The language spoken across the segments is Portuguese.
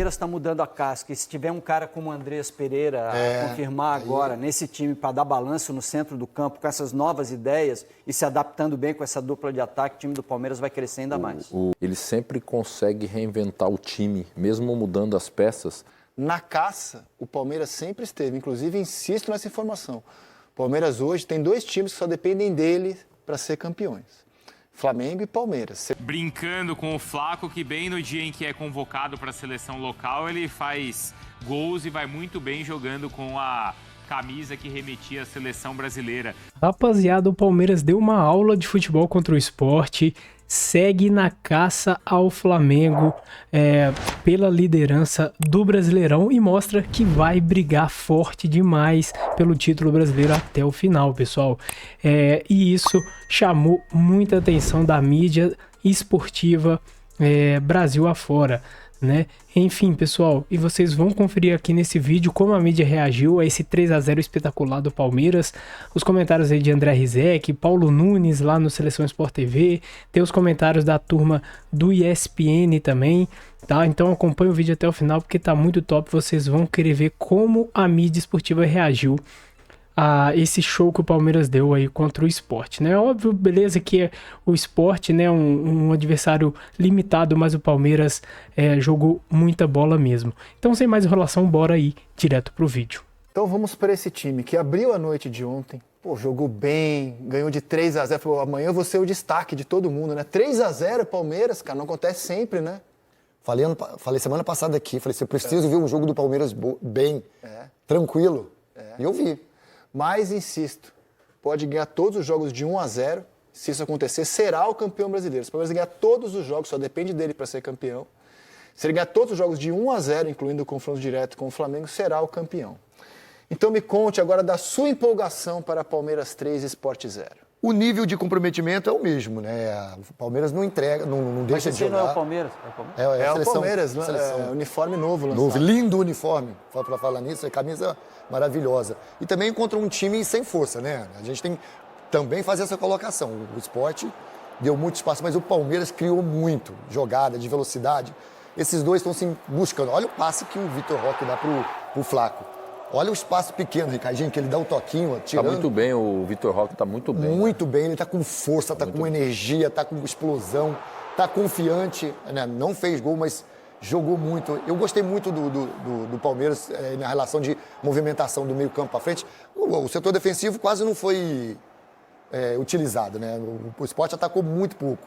Palmeiras está mudando a casca. E se tiver um cara como o Andrés Pereira a confirmar agora nesse time para dar balanço no centro do campo com essas novas ideias e se adaptando bem com essa dupla de ataque, o time do Palmeiras vai crescer ainda mais. Ele sempre consegue reinventar o time, mesmo mudando as peças. Na caça, o Palmeiras sempre esteve. Inclusive, insisto nessa informação. O Palmeiras hoje tem 2 times que só dependem dele para ser campeões. Flamengo e Palmeiras. Brincando com o Flaco, que bem no dia em que é convocado para a seleção local, ele faz gols e vai muito bem jogando com a camisa que remetia à seleção brasileira. Rapaziada, o Palmeiras deu uma aula de futebol contra o Sport, segue na caça ao Flamengo pela liderança do Brasileirão e mostra que vai brigar forte demais pelo título brasileiro até o final, pessoal. E isso chamou muita atenção da mídia esportiva Brasil afora, né? Enfim, pessoal, e vocês vão conferir aqui nesse vídeo como a mídia reagiu a esse 3-0 espetacular do Palmeiras, os comentários aí de André Rizek, Paulo Nunes lá no Seleção Sport TV, tem os comentários da turma do ESPN também, tá? Então acompanha o vídeo até o final porque tá muito top, vocês vão querer ver como a mídia esportiva reagiu a esse show que o Palmeiras deu aí contra o Sport, né? Óbvio, beleza, que o Sport, né, um adversário limitado, mas o Palmeiras jogou muita bola mesmo. Então, sem mais enrolação, bora aí direto pro vídeo. Então vamos para esse time que abriu a noite de ontem, jogou bem, ganhou de 3-0, falou, amanhã eu vou ser o destaque de todo mundo, né? 3-0 Palmeiras, cara, não acontece sempre, né? Falei semana passada aqui, falei, eu preciso ver um jogo do Palmeiras bem, tranquilo, e eu vi. Mas, insisto, pode ganhar todos os jogos de 1-0. Se isso acontecer, será o campeão brasileiro. Se o Palmeiras ganhar todos os jogos, só depende dele para ser campeão. Se ele ganhar todos os jogos de 1-0, incluindo o confronto direto com o Flamengo, será o campeão. Então me conte agora da sua empolgação para Palmeiras 3 e Sport 0. O nível de comprometimento é o mesmo, né? O Palmeiras não entrega, não deixa de jogar. Não é o Palmeiras? É o Palmeiras, uniforme novo lançado. Lindo uniforme, para falar nisso, é camisa maravilhosa. E também contra um time sem força, né? A gente tem também fazer essa colocação. O Sport deu muito espaço, mas o Palmeiras criou muito jogada de velocidade. Esses dois estão se buscando. Olha o passe que o Vitor Roque dá pro Flaco. Olha o espaço pequeno, Ricardinho, que ele dá o toquinho, tirando. Tá muito bem, o Vitor Roque tá muito bem. Muito bem, ele tá com força, tá com energia, tá com explosão, tá confiante, né? Não fez gol, mas jogou muito. Eu gostei muito do Palmeiras na relação de movimentação do meio campo para frente. O setor defensivo quase não foi utilizado, né? O Sport atacou muito pouco.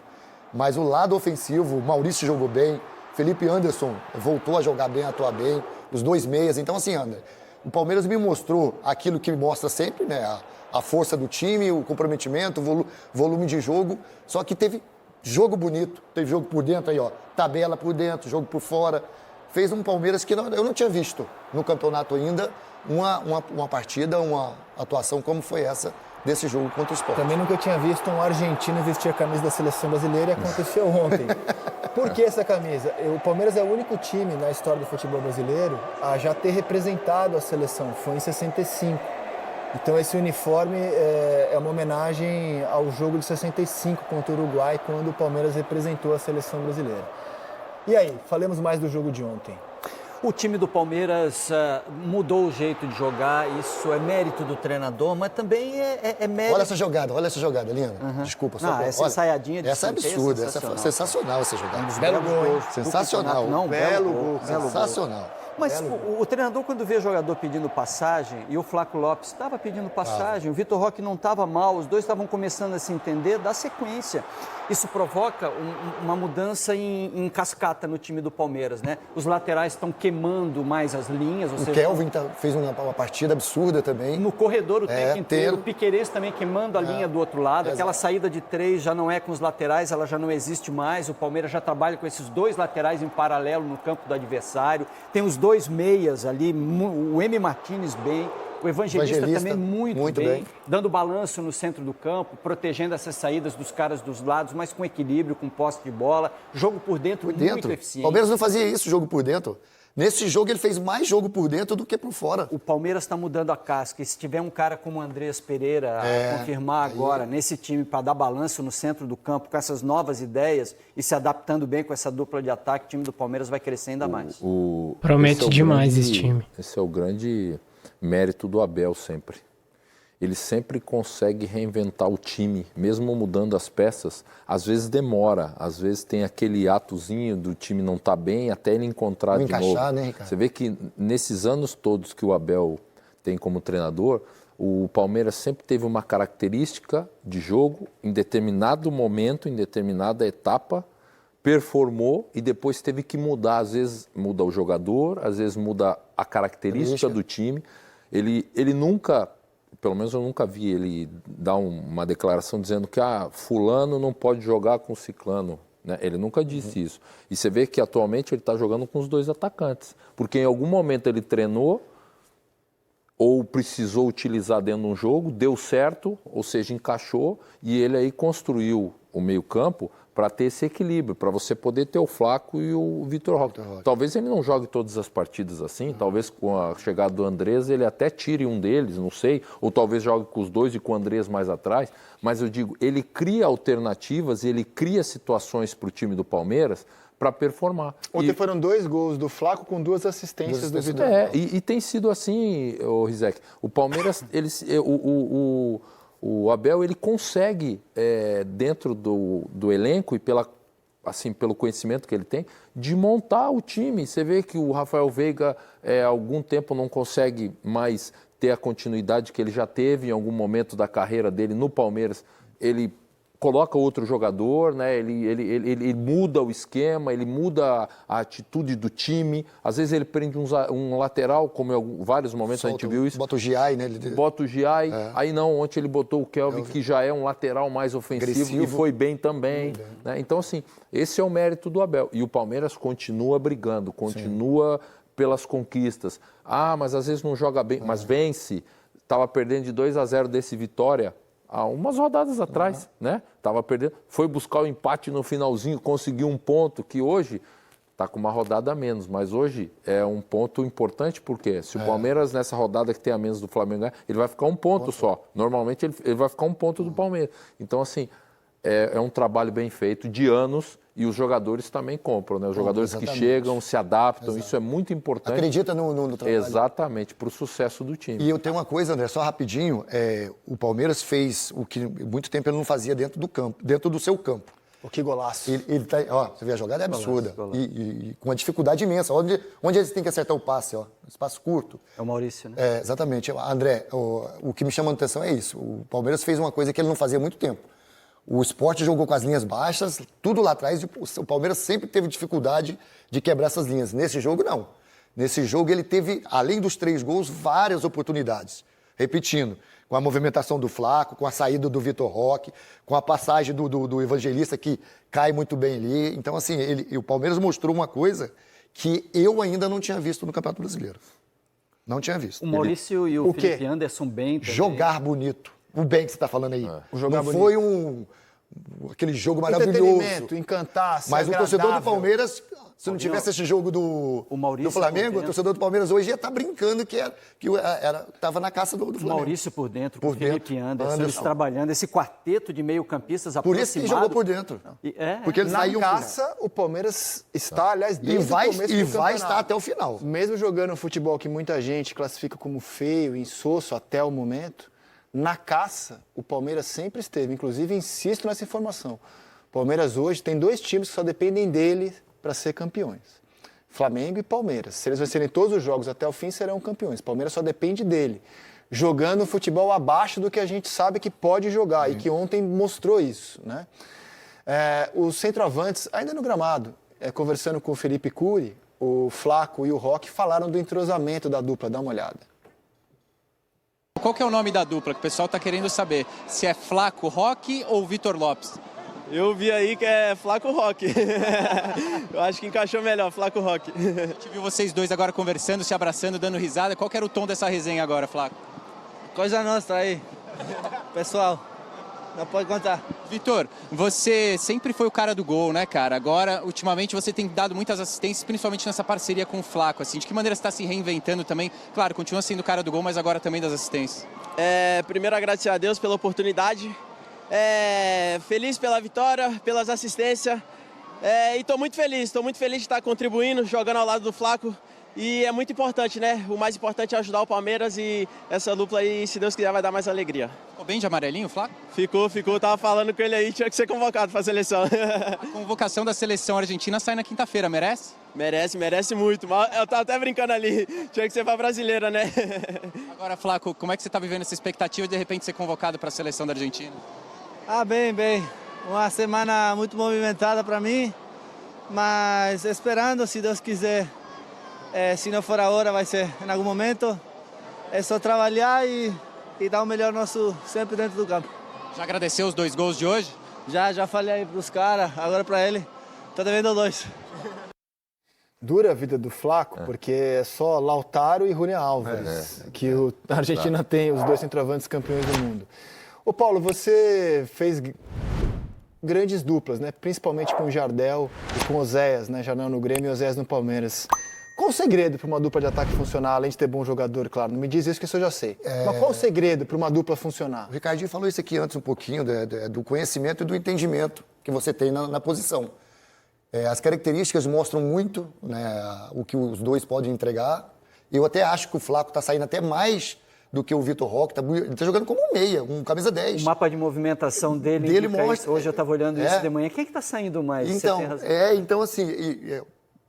Mas o lado ofensivo, o Maurício jogou bem, Felipe Anderson voltou a jogar bem, a atuar bem, os 2 meias. Então, assim, André, o Palmeiras me mostrou aquilo que mostra sempre, né? A força do time, o comprometimento, o volume de jogo. Só que teve jogo bonito, teve jogo por dentro aí, ó. Tabela por dentro, jogo por fora. Fez um Palmeiras que eu não tinha visto no campeonato ainda uma partida, uma atuação como foi essa desse jogo contra o Sport. Também nunca tinha visto um argentino vestir a camisa da seleção brasileira e aconteceu ontem. Por que essa camisa? O Palmeiras é o único time na história do futebol brasileiro a já ter representado a seleção. Foi em 65. Então esse uniforme é uma homenagem ao jogo de 65 contra o Uruguai, quando o Palmeiras representou a seleção brasileira. E aí, falemos mais do jogo de ontem. O time do Palmeiras mudou o jeito de jogar, isso é mérito do treinador, mas também é mérito... Olha essa jogada, Lina. Desculpa. Essa ensaiadinha de essa é absurda, essa é sensacional essa jogada. Belo gol. Sensacional. Belo gol. Sensacional. Mas o treinador, quando vê jogador pedindo passagem, e o Flaco Lopes estava pedindo passagem, o Vitor Roque não estava mal, os dois estavam começando a se entender, dá sequência. Isso provoca uma mudança em cascata no time do Palmeiras, né? Os laterais estão queimando mais as linhas. O Kelvin fez uma partida absurda também. No corredor o tempo inteiro. O Piquerez também queimando a linha do outro lado. Aquela saída de 3 já não é com os laterais, ela já não existe mais. O Palmeiras já trabalha com esses 2 laterais em paralelo no campo do adversário. Tem os 2 meias ali, o M. Martínez bem, O Evangelista também muito muito bem. dando balanço no centro do campo, protegendo essas saídas dos caras dos lados, mas com equilíbrio, com posse de bola. Jogo por dentro muito eficiente. O Palmeiras não fazia isso, jogo por dentro. Nesse jogo ele fez mais jogo por dentro do que por fora. O Palmeiras está mudando a casca. E se tiver um cara como o Andrés Pereira a confirmar agora nesse time para dar balanço no centro do campo, com essas novas ideias e se adaptando bem com essa dupla de ataque, o time do Palmeiras vai crescer ainda mais. Promete demais esse time. Esse é o grande mérito do Abel sempre. Ele sempre consegue reinventar o time, mesmo mudando as peças. Às vezes demora, às vezes tem aquele atozinho do time não estar bem até ele encontrar de novo. Né, Ricardo? Você vê que nesses anos todos que o Abel tem como treinador, o Palmeiras sempre teve uma característica de jogo, em determinado momento, em determinada etapa, performou e depois teve que mudar. Às vezes muda o jogador, às vezes muda a característica do time. Ele nunca... Pelo menos eu nunca vi ele dar uma declaração dizendo que fulano não pode jogar com ciclano. Né? Ele nunca disse isso. E você vê que atualmente ele está jogando com os dois atacantes. Porque em algum momento ele treinou ou precisou utilizar dentro de um jogo, deu certo, ou seja, encaixou, e ele aí construiu o meio-campo para ter esse equilíbrio, para você poder ter o Flaco e o Vitor Roque. Talvez ele não jogue todas as partidas assim, talvez com a chegada do Andrés ele até tire um deles, não sei, ou talvez jogue com os dois e com o Andrés mais atrás, mas eu digo, ele cria alternativas, ele cria situações para o time do Palmeiras para performar. Ontem foram 2 gols do Flaco com 2 assistências do Vitor. E tem sido assim, Rizek. O Palmeiras, o Abel, ele consegue, dentro do elenco e pelo conhecimento que ele tem, de montar o time. Você vê que o Rafael Veiga, há algum tempo, não consegue mais ter a continuidade que ele já teve em algum momento da carreira dele no Palmeiras. Ele coloca outro jogador, né? Ele muda o esquema, ele muda a atitude do time. Às vezes ele prende um lateral, como em vários momentos a gente viu isso. Bota o Giai, né? Bota o Giai. Aí não, ontem ele botou o Kelvin, que já é um lateral mais ofensivo, agressivo. E foi bem também. Né? Então, assim, esse é o mérito do Abel. E o Palmeiras continua brigando, continua pelas conquistas. Mas às vezes não joga bem, mas vence. Estava perdendo de 2-0 desse Vitória há umas rodadas atrás, né? Tava perdendo, foi buscar o empate no finalzinho, conseguiu um ponto que hoje está com uma rodada a menos, mas hoje é um ponto importante, porque se o Palmeiras nessa rodada que tem a menos do Flamengo, ele vai ficar um ponto só. Normalmente ele vai ficar um ponto do Palmeiras. Então, assim, é um trabalho bem feito de anos e os jogadores também compram, né? Os jogadores que chegam, se adaptam, isso é muito importante. Acredita no trabalho. Exatamente, para o sucesso do time. E eu tenho uma coisa, André, só rapidinho, o Palmeiras fez o que muito tempo ele não fazia dentro do campo, dentro do seu campo. Que golaço. Ele tá, você vê, a jogada é absurda. Golaço. E com uma dificuldade imensa. Onde eles têm que acertar o passe, espaço curto. É o Maurício, né? Exatamente. André, o que me chama a atenção é isso. O Palmeiras fez uma coisa que ele não fazia há muito tempo. O Sport jogou com as linhas baixas, tudo lá atrás, e o Palmeiras sempre teve dificuldade de quebrar essas linhas. Nesse jogo, não. Nesse jogo, ele teve, além dos 3 gols, várias oportunidades. Repetindo, com a movimentação do Flaco, com a saída do Vitor Roque, com a passagem do Evangelista, que cai muito bem ali. Então, assim, o Palmeiras mostrou uma coisa que eu ainda não tinha visto no Campeonato Brasileiro. Não tinha visto. O Maurício e o Felipe Anderson bem também. Jogar bonito. O bem que você está falando aí. O jogar não bonito. Foi aquele jogo maravilhoso. Entretenimento, encantar, ser Mas agradável. o torcedor do Palmeiras, se não tivesse esse jogo do Flamengo, o torcedor do Palmeiras hoje ia estar brincando que estava na caça do Flamengo. O Maurício por dentro, o Felipe Anderson, eles trabalhando, esse quarteto de meio campistas por aproximado. isso que jogou por dentro. Porque eles saíam na caça, o Palmeiras está, aliás, desde o começo do campeonato. E vai estar até o final. Mesmo jogando um futebol que muita gente classifica como feio, insosso até o momento, na caça, o Palmeiras sempre esteve. Inclusive, insisto nessa informação. O Palmeiras hoje tem 2 times que só dependem dele para ser campeões. Flamengo e Palmeiras. Se eles vencerem todos os jogos até o fim, serão campeões. O Palmeiras só depende dele. Jogando futebol abaixo do que a gente sabe que pode jogar. E que ontem mostrou isso, né? Os centroavantes, ainda no gramado, conversando com o Felipe Cury, o Flaco e o Roque, falaram do entrosamento da dupla. Dá uma olhada. Qual que é o nome da dupla que o pessoal está querendo saber? Se é Flaco Roque ou Vitor Lopes? Eu vi aí que é Flaco Roque. Eu acho que encaixou melhor, Flaco Roque. A gente viu vocês dois agora conversando, se abraçando, dando risada. Qual que era o tom dessa resenha agora, Flaco? Coisa nossa aí. Pessoal, não pode contar. Vitor, você sempre foi o cara do gol, né, cara? Agora, ultimamente, você tem dado muitas assistências, principalmente nessa parceria com o Flaco, assim. De que maneira você está se reinventando também? Claro, continua sendo o cara do gol, mas agora também das assistências. Primeiro, agradecer a Deus pela oportunidade. Feliz pela vitória, pelas assistências. E estou muito feliz de estar contribuindo, jogando ao lado do Flaco. E é muito importante, né? O mais importante é ajudar o Palmeiras e essa dupla aí, se Deus quiser, vai dar mais alegria. Ficou bem de amarelinho, Flaco? Ficou. Tava falando com ele aí, tinha que ser convocado para a seleção. A convocação da seleção argentina sai na quinta-feira, merece? Merece muito. Mas eu tava até brincando ali, tinha que ser para brasileira, né? Agora, Flaco, como é que você está vivendo essa expectativa de repente ser convocado para a seleção da Argentina? Bem. Uma semana muito movimentada para mim, mas esperando, se Deus quiser. Se não for agora, vai ser em algum momento. É só trabalhar e dar o melhor nosso sempre dentro do campo. Já agradeceu os 2 gols de hoje? Já falei aí pros caras, agora para ele. Tô devendo 2. Dura a vida do Flaco, porque é só Lautaro e Julián Álvares que a Argentina tem, os 2 centroavantes campeões do mundo. Ô Paulo, você fez grandes duplas, né? Principalmente com o Jardel e com o Oséias, né? Jardel no Grêmio e Oséias no Palmeiras. Qual o segredo para uma dupla de ataque funcionar, além de ter bom jogador, claro? Não me diz isso que isso eu já sei. Mas qual o segredo para uma dupla funcionar? O Ricardinho falou isso aqui antes um pouquinho, do conhecimento e do entendimento que você tem na posição. As características mostram muito, né, o que os 2 podem entregar. Eu até acho que o Flaco está saindo até mais do que o Vitor Roque. Ele está jogando como um meia, um camisa 10. O mapa de movimentação dele mostra. Hoje eu estava olhando isso de manhã. Quem é que está saindo mais? Então, você tem razão. então assim...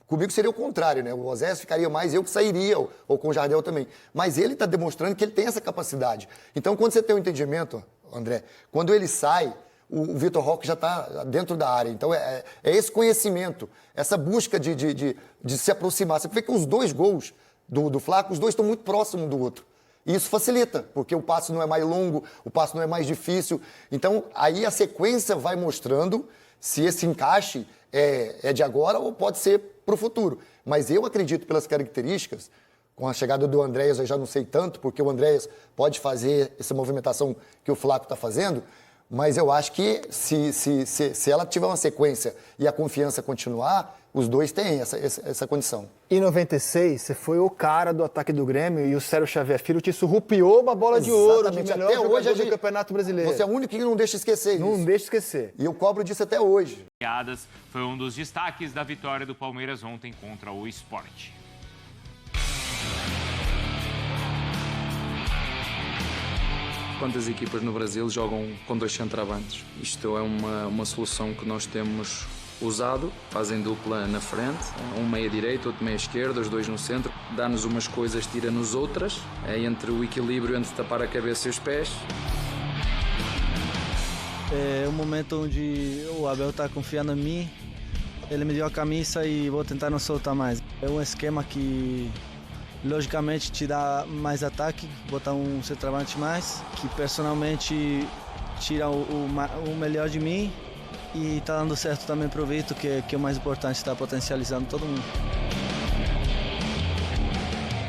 Comigo seria o contrário, né? O Oséias ficaria mais, eu que sairia, ou com o Jardel também. Mas ele está demonstrando que ele tem essa capacidade. Então, quando você tem um entendimento, André, quando ele sai, o Vitor Roque já está dentro da área. Então, é esse conhecimento, essa busca de se aproximar. Você vê que os 2 gols do Flaco, os 2 estão muito próximos um do outro. E isso facilita, porque o passe não é mais longo, o passe não é mais difícil. Então, aí a sequência vai mostrando se esse encaixe é de agora ou pode ser para o futuro. Mas eu acredito, pelas características, com a chegada do Andréas, eu já não sei tanto, porque o Andréas pode fazer essa movimentação que o Flaco está fazendo, mas eu acho que se ela tiver uma sequência e a confiança continuar, os 2 têm essa condição. Em 96, você foi o cara do ataque do Grêmio e o Sérgio Xavier Filho te surrupiou uma bola de ouro de melhor jogador do Campeonato Brasileiro. Você é o único que não deixa esquecer isso. Não deixa esquecer. E eu cobro disso até hoje. Foi um dos destaques da vitória do Palmeiras ontem contra o Sport. Quantas equipas no Brasil jogam com 2 centroavantes? Isto é uma solução que nós temos usado, fazem dupla na frente, um meia direito, outro meia esquerda, os 2 no centro, dá-nos umas coisas, tira-nos outras, é entre o equilíbrio entre tapar a cabeça e os pés. É um momento onde o Abel está confiando em mim, ele me deu a camisa e vou tentar não soltar mais. É um esquema que logicamente te dá mais ataque, botar um centroavante mais, que personalmente tira o melhor de mim. E tá dando certo também pro Vitor, que é o mais importante, está potencializando todo mundo.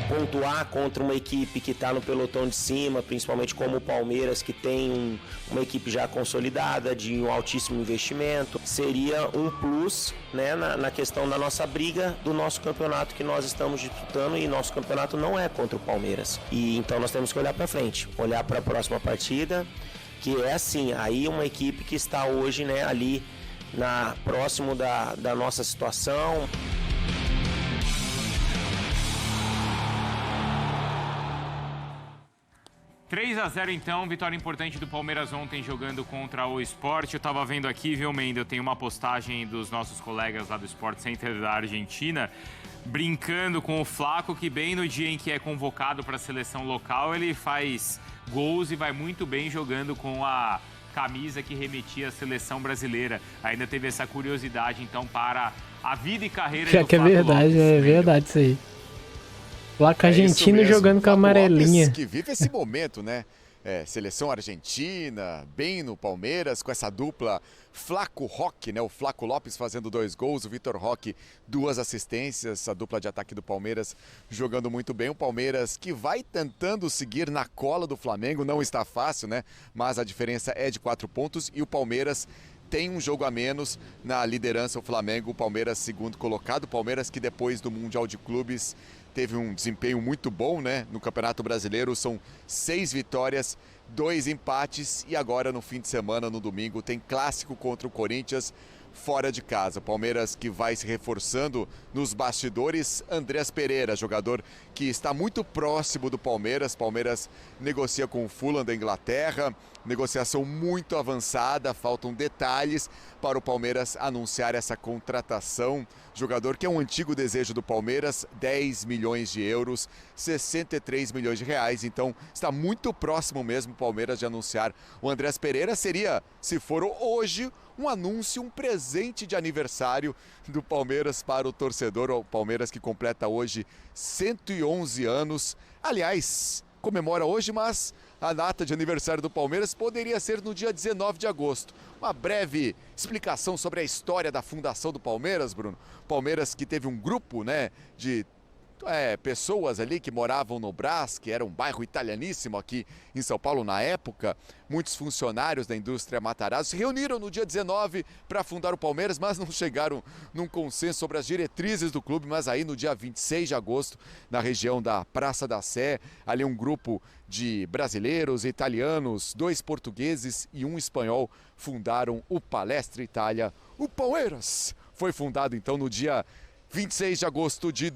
Pontuar contra uma equipe que está no pelotão de cima, principalmente como o Palmeiras, que tem uma equipe já consolidada, de um altíssimo investimento, seria um plus, né, na questão da nossa briga do nosso campeonato que nós estamos disputando, e nosso campeonato não é contra o Palmeiras. E então nós temos que olhar para frente, olhar para a próxima partida, que é assim, aí uma equipe que está hoje, né, ali próximo da nossa situação. – 3-0 então, vitória importante do Palmeiras ontem jogando contra o Sport. Eu tava vendo aqui, viu, Mendo, tem uma postagem dos nossos colegas lá do Sport Center da Argentina, brincando com o Flaco, que bem no dia em que é convocado para a seleção local, ele faz gols e vai muito bem jogando com a camisa que remetia à seleção brasileira. Ainda teve essa curiosidade, então, para a vida e carreira do Flaco Lopes. É verdade isso aí. Flaco argentino jogando com a amarelinha. Que vive esse momento, né? seleção argentina, bem no Palmeiras, com essa dupla Flaco Roque, né? O Flaco Lopes fazendo 2 gols, o Vitor Roque 2 assistências, a dupla de ataque do Palmeiras jogando muito bem. O Palmeiras que vai tentando seguir na cola do Flamengo, não está fácil, né? Mas a diferença é de 4 pontos e o Palmeiras tem um jogo a menos na liderança. O Flamengo, o Palmeiras segundo colocado, o Palmeiras que depois do Mundial de Clubes teve um desempenho muito bom, né? No Campeonato Brasileiro são 6 vitórias, 2 empates e agora no fim de semana, no domingo, tem clássico contra o Corinthians fora de casa. O Palmeiras que vai se reforçando nos bastidores. Andrés Pereira, jogador que está muito próximo do Palmeiras. Palmeiras negocia com o Fulham da Inglaterra, negociação muito avançada, faltam detalhes para o Palmeiras anunciar essa contratação. Jogador que é um antigo desejo do Palmeiras, 10 milhões de euros, 63 milhões de reais. Então está muito próximo mesmo o Palmeiras de anunciar o Andrés Pereira. Seria, se for hoje, um anúncio, um presente de aniversário do Palmeiras para o torcedor. O Palmeiras que completa hoje 111 anos. Aliás, comemora hoje, mas a data de aniversário do Palmeiras poderia ser no dia 19 de agosto. Uma breve explicação sobre a história da fundação do Palmeiras, Bruno. Palmeiras que teve um grupo, né, de pessoas ali que moravam no Brás, que era um bairro italianíssimo aqui em São Paulo na época. Muitos funcionários da indústria Matarazzo se reuniram no dia 19 para fundar o Palmeiras, mas não chegaram num consenso sobre as diretrizes do clube. Mas aí no dia 26 de agosto, na região da Praça da Sé, ali um grupo de brasileiros, italianos, 2 portugueses e 1 espanhol fundaram o Palestra Itália. O Palmeiras foi fundado então no dia 26 de agosto de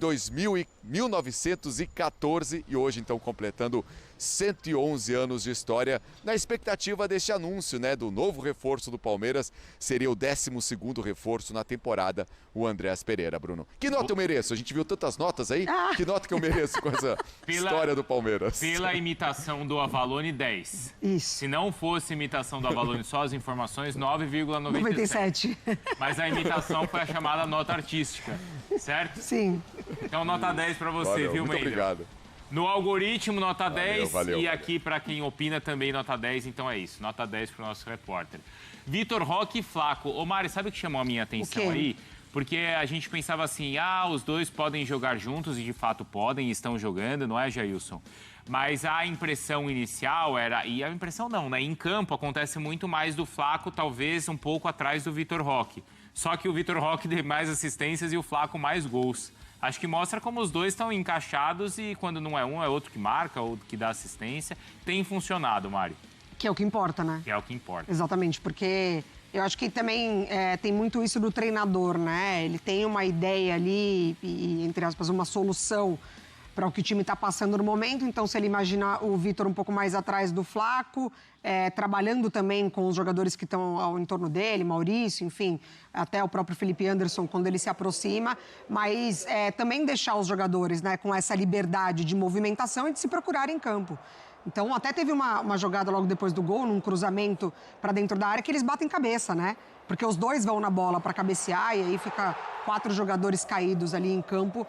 1914 e hoje então completando 111 anos de história, na expectativa deste anúncio, né, do novo reforço do Palmeiras. Seria o 12º reforço na temporada, o Andrés Pereira, Bruno. Que nota eu mereço? A gente viu tantas notas aí. Que nota que eu mereço com essa história do Palmeiras? Pela imitação do Avalone, 10. Isso. Se não fosse imitação do Avalone, só as informações, 9,97. Mas a imitação foi a chamada nota artística, certo? Sim. Então nota 10 para você, Valeu, viu, muito Meida? obrigado. No algoritmo, nota 10. Valeu. E aqui, para quem opina, também nota 10. Então é isso, nota 10 para o nosso repórter. Vitor Roque e Flaco. Ô, Mari, sabe o que chamou a minha atenção aí? Porque a gente pensava assim, os dois podem jogar juntos, e de fato podem, estão jogando, não é, Jailson? Mas a impressão inicial era, e a impressão não, né? Em campo acontece muito mais do Flaco, talvez um pouco atrás do Vitor Roque. Só que o Vitor Roque deu mais assistências e o Flaco mais gols. Acho que mostra como os dois estão encaixados e quando não é um, é outro que marca ou que dá assistência. Tem funcionado, Mari. Que é o que importa, né? Que é o que importa. Exatamente, porque eu acho que também tem muito isso do treinador, né? Ele tem uma ideia ali e, entre aspas, uma solução para o que o time está passando no momento. Então, se ele imagina o Vitor um pouco mais atrás do Flaco, trabalhando também com os jogadores que estão ao entorno dele, Maurício, enfim, até o próprio Felipe Anderson, quando ele se aproxima, mas também deixar os jogadores, né, com essa liberdade de movimentação e de se procurar em campo. Então, até teve uma jogada logo depois do gol, num cruzamento para dentro da área, que eles batem cabeça, né? Porque os dois vão na bola para cabecear e aí fica 4 jogadores caídos ali em campo,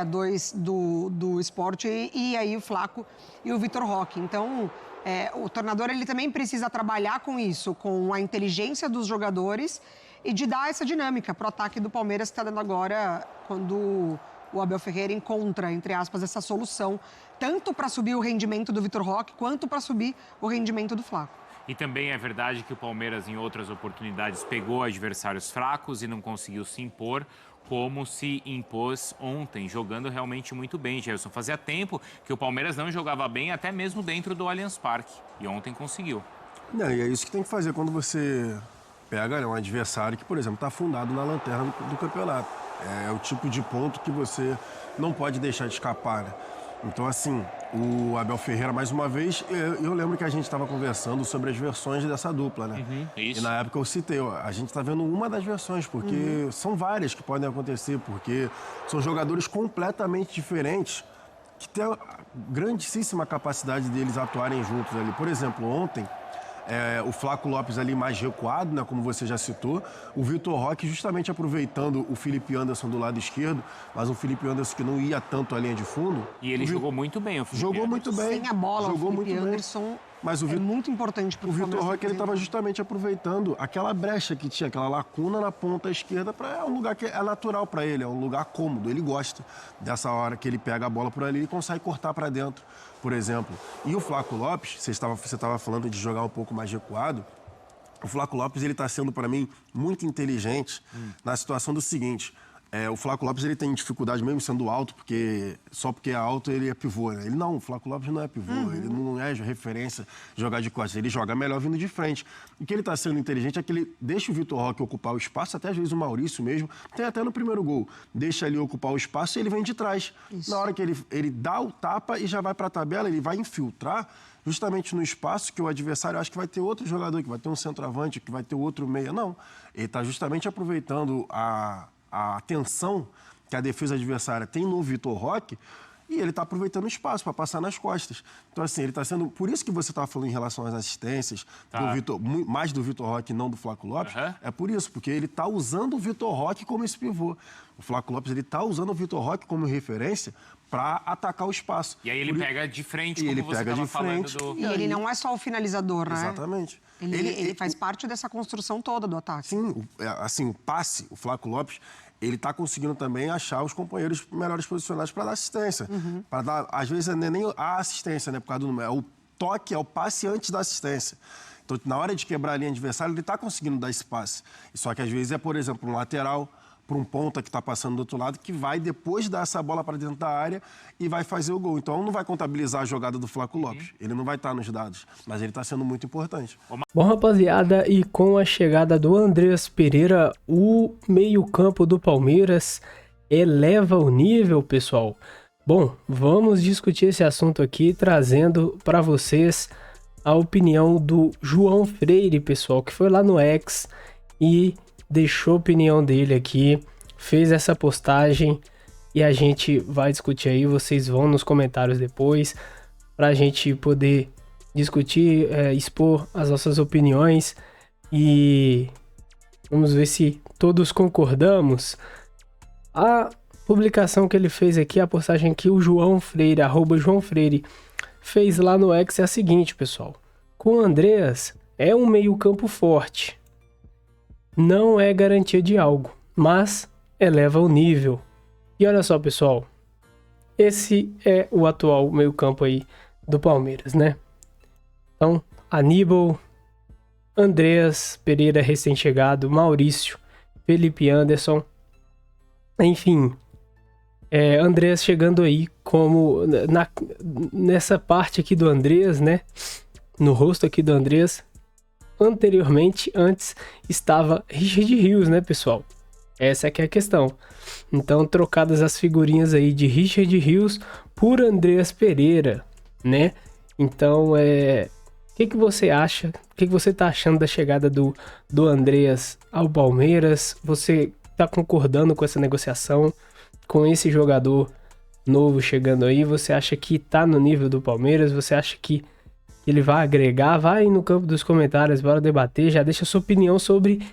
2 do Sport e aí o Flaco e o Vitor Roque. Então, o treinador ele também precisa trabalhar com isso, com a inteligência dos jogadores e de dar essa dinâmica para o ataque do Palmeiras que está dando agora quando o Abel Ferreira encontra, entre aspas, essa solução, tanto para subir o rendimento do Vitor Roque quanto para subir o rendimento do Flaco. E também é verdade que o Palmeiras, em outras oportunidades, pegou adversários fracos e não conseguiu se impor, como se impôs ontem, jogando realmente muito bem, Gerson. Fazia tempo que o Palmeiras não jogava bem, até mesmo dentro do Allianz Parque. E ontem conseguiu. E é isso que tem que fazer quando você pega um adversário que, por exemplo, está afundado na lanterna do campeonato. É o tipo de ponto que você não pode deixar de escapar, né? Então, assim, o Abel Ferreira, mais uma vez, eu lembro que a gente estava conversando sobre as versões dessa dupla, né? Isso. E na época eu citei, a gente está vendo uma das versões, porque são várias que podem acontecer, porque são jogadores completamente diferentes, que têm a grandíssima capacidade deles atuarem juntos ali. Por exemplo, ontem, o Flaco Lopes ali mais recuado, né, como você já citou. O Vitor Roque justamente aproveitando o Felipe Anderson do lado esquerdo, mas um Felipe Anderson que não ia tanto à linha de fundo. E ele jogou muito bem, o Felipe Jogou muito bem. Sem a bola, jogou o Felipe muito Anderson Mas é muito importante para o Vitor Roque, ele estava justamente aproveitando aquela brecha que tinha, aquela lacuna na ponta esquerda, é um lugar que é natural para ele, é um lugar cômodo. Ele gosta dessa hora que ele pega a bola por ali e consegue cortar para dentro, por exemplo. E o Flaco Lopes, você estava falando de jogar um pouco mais recuado, o Flaco Lopes, ele está sendo, para mim, muito inteligente na situação do seguinte... o Flaco Lopes, ele tem dificuldade mesmo sendo alto, só porque é alto ele é pivô, né? O Flaco Lopes não é pivô, ele não é referência jogar de costas, ele joga melhor vindo de frente. O que ele está sendo inteligente é que ele deixa o Vitor Roque ocupar o espaço, até às vezes o Maurício mesmo, tem até no primeiro gol, deixa ele ocupar o espaço e ele vem de trás. Isso. Na hora que ele dá o tapa e já vai para a tabela, ele vai infiltrar justamente no espaço que o adversário acha que vai ter outro jogador, que vai ter um centroavante, que vai ter outro meia. Não, ele está justamente aproveitando a atenção que a defesa adversária tem no Vitor Roque e ele está aproveitando o espaço para passar nas costas. Então, assim, ele está sendo... Por isso que você estava falando em relação às assistências, mais do Vitor Roque e não do Flaco Lopes, é por isso, porque ele está usando o Vitor Roque como esse pivô. O Flaco Lopes, ele está usando o Vitor Roque como referência para atacar o espaço. E aí ele pega de frente, como você estava falando do... E ele não é só o finalizador, né? Exatamente. Ele faz parte dessa construção toda do ataque. Sim, assim, o passe, o Flaco Lopes, ele está conseguindo também achar os companheiros melhores posicionados para dar assistência. Para dar, às vezes, não é nem a assistência, né? Por causa do número. É o toque, é o passe antes da assistência. Então, na hora de quebrar a linha adversária, ele está conseguindo dar esse passe. Só que, às vezes, é, por exemplo, um lateral, para um ponta que está passando do outro lado, que vai depois dar essa bola para dentro da área e vai fazer o gol. Então, não vai contabilizar a jogada do Flaco Lopes. Ele não vai estar nos dados, mas ele está sendo muito importante. Bom, rapaziada, e com a chegada do Andreas Pereira, o meio-campo do Palmeiras eleva o nível, pessoal. Bom, vamos discutir esse assunto aqui, trazendo para vocês a opinião do João Freire, pessoal, que foi lá no X e deixou a opinião dele aqui, fez essa postagem e a gente vai discutir aí, vocês vão nos comentários depois pra gente poder discutir, expor as nossas opiniões e vamos ver se todos concordamos. A publicação que ele fez aqui, a postagem que o João Freire, @JoãoFreire, fez lá no X é a seguinte, pessoal. Com o Andreas, é um meio-campo forte. Não é garantia de algo, mas eleva o nível. E olha só, pessoal, esse é o atual meio-campo aí do Palmeiras, né? Então, Aníbal, Andreas Pereira recém-chegado, Maurício, Felipe Anderson, enfim, Andreas chegando aí como nessa parte aqui do Andreas, né? No rosto aqui do Andreas. Antes estava Richard Rios, né, pessoal? Essa é que é a questão. Então, trocadas as figurinhas aí de Richard Rios por Andreas Pereira, né? Então, o que você acha? O que você tá achando da chegada do Andreas ao Palmeiras? Você tá concordando com essa negociação? Com esse jogador novo chegando aí? Você acha que tá no nível do Palmeiras? Você acha que ele vai agregar? Vai no campo dos comentários, bora debater, já deixa a sua opinião sobre,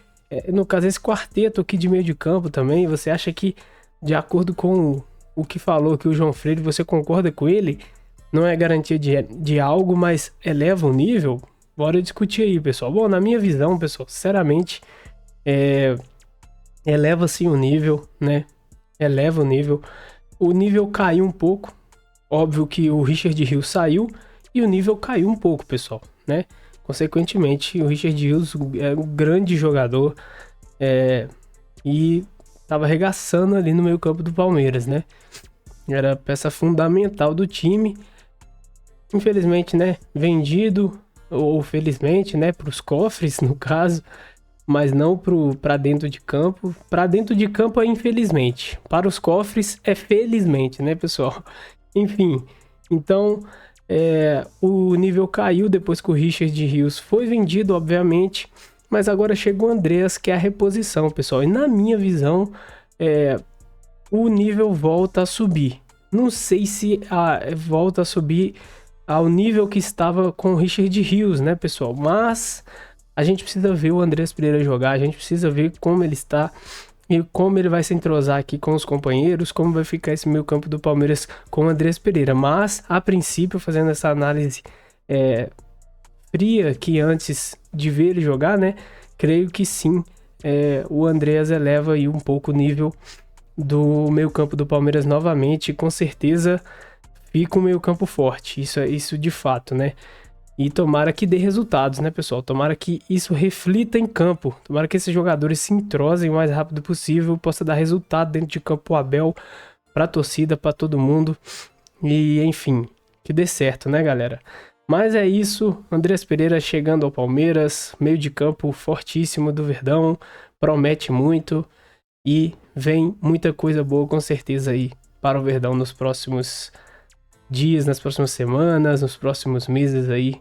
no caso, esse quarteto aqui de meio de campo também. Você acha que, de acordo com o que falou aqui o João Freire, você concorda com ele? Não é garantia de algo, mas eleva o nível? Bora discutir aí, pessoal. Bom, na minha visão, pessoal, sinceramente, eleva sim o nível, né? Eleva o nível. O nível caiu um pouco. Óbvio que o Richard Rios saiu, e o nível caiu um pouco, pessoal, né? Consequentemente, o Richard Rios é um grande jogador e estava arregaçando ali no meio campo do Palmeiras, né? Era peça fundamental do time. Infelizmente, né? Vendido, ou felizmente, né? Para os cofres, no caso, mas não para dentro de campo. Para dentro de campo é infelizmente. Para os cofres é felizmente, né, pessoal? Enfim, então... o nível caiu depois que o Richard Rios foi vendido, obviamente, mas agora chega o Andreas, que é a reposição, pessoal. E na minha visão, o nível volta a subir. Não sei se volta a subir ao nível que estava com o Richard Rios, né, pessoal? Mas a gente precisa ver o Andreas Pereira jogar, a gente precisa ver como ele está e como ele vai se entrosar aqui com os companheiros, como vai ficar esse meio campo do Palmeiras com o Andreas Pereira. Mas, a princípio, fazendo essa análise fria que antes de ver ele jogar, né? Creio que sim, o Andreas eleva aí um pouco o nível do meio-campo do Palmeiras novamente. Com certeza fica um meio-campo forte, isso de fato, né? E tomara que dê resultados, né, pessoal? Tomara que isso reflita em campo. Tomara que esses jogadores se entrosem o mais rápido possível, possa dar resultado dentro de campo pro Abel, pra torcida, pra todo mundo. E, enfim, que dê certo, né, galera? Mas é isso, Andreas Pereira chegando ao Palmeiras, meio de campo fortíssimo do Verdão, promete muito e vem muita coisa boa com certeza aí para o Verdão nos próximos dias, nas próximas semanas, nos próximos meses aí,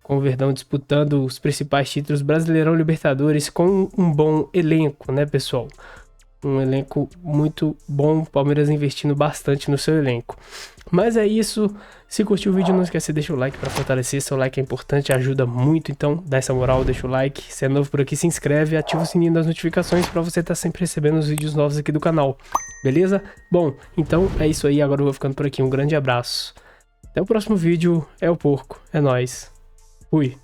com o Verdão disputando os principais títulos Brasileirão, Libertadores, com um bom elenco, né, pessoal? Um elenco muito bom, Palmeiras investindo bastante no seu elenco. Mas é isso, se curtiu o vídeo não esquece de deixar o like para fortalecer, seu like é importante, ajuda muito, então dá essa moral, deixa o like, se é novo por aqui se inscreve, ativa o sininho das notificações para você estar sempre recebendo os vídeos novos aqui do canal, beleza? Bom, então é isso aí, agora eu vou ficando por aqui, um grande abraço, até o próximo vídeo, é o porco, é nóis, fui!